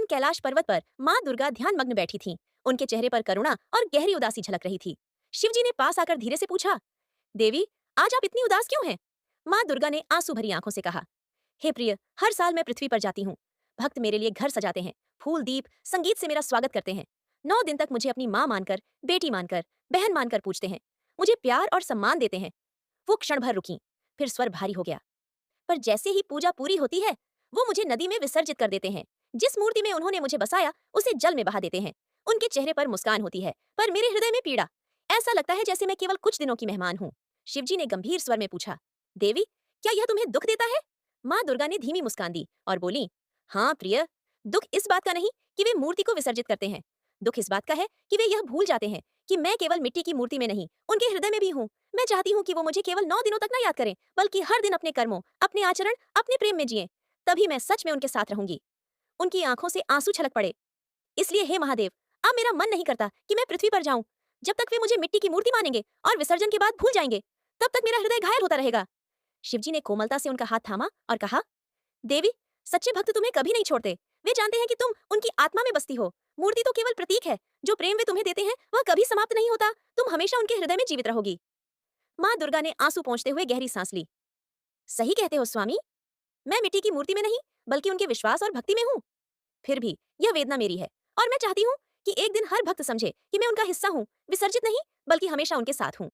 दिन कैलाश पर्वत पर माँ दुर्गा ध्यान मग्न बैठी थीं। उनके चेहरे पर करुणा और गहरी उदासी झलक रही थी। शिवजी ने पास आकर धीरे से पूछा, देवी, आज आप इतनी उदास क्यों हैं? माँ दुर्गा ने आंसू भरी आंखों से कहा, हे प्रिय, हर साल मैं पृथ्वी पर जाती हूँ। भक्त मेरे लिए घर सजाते हैं, फूल दीप संगीत से मेरा स्वागत करते हैं। 9 दिन तक मुझे अपनी माँ मानकर, बेटी मानकर, बहन मानकर पूछते हैं। मुझे प्यार और सम्मान देते हैं। वो क्षण भर रुकी, फिर स्वर भारी हो गया। पर जैसे ही पूजा पूरी होती है, वो मुझे नदी में विसर्जित कर देते हैं। जिस मूर्ति में उन्होंने मुझे बसाया, उसे जल में बहा देते हैं। उनके चेहरे पर मुस्कान होती है, पर मेरे हृदय में पीड़ा। ऐसा लगता है जैसे मैं केवल कुछ दिनों की मेहमान हूँ। शिवजी ने गंभीर स्वर में पूछा, देवी, क्या यह तुम्हें दुख देता है? माँ दुर्गा ने धीमी मुस्कान दी और बोली, हाँ प्रिय, दुख इस बात का नहीं कि वे मूर्ति को विसर्जित करते हैं। दुख इस बात का है कि वे यह भूल जाते हैं कि मैं केवल मिट्टी की मूर्ति में नहीं, उनके हृदय में भी हूँ। मैं चाहती हूँ कि वो मुझे केवल 9 दिनों तक न याद करें, बल्कि हर दिन अपने कर्मों, अपने आचरण, अपने प्रेम में जिए। तभी मैं सच में उनके साथ रहूंगी। उनकी आंखों से आंसू छलक पड़े। इसलिए हे महादेव, अब मेरा मन नहीं करता कि मैं पृथ्वी पर जाऊं। जब तक वे मुझे मिट्टी की मूर्ति मानेंगे और विसर्जन के बाद भूल जाएंगे, तब तक मेरा हृदय घायल होता रहेगा। शिवजी ने कोमलता से उनका हाथ थामा और कहा, देवी, सच्चे भक्त तुम्हें कभी नहीं छोड़ते। वे जानते हैं कि तुम उनकी आत्मा में बसती हो। मूर्ति तो केवल प्रतीक है। जो प्रेम वे तुम्हें देते हैं, वह कभी समाप्त नहीं होता। तुम हमेशा उनके हृदय में जीवित रहोगी। माँ दुर्गा ने आंसू पोंछते हुए गहरी सांस ली। सही कहते हो स्वामी, मैं मिट्टी की मूर्ति में नहीं, बल्कि उनके विश्वास और भक्ति में हूँ। फिर भी यह वेदना मेरी है, और मैं चाहती हूँ कि एक दिन हर भक्त समझे कि मैं उनका हिस्सा हूँ, विसर्जित नहीं, बल्कि हमेशा उनके साथ हूँ।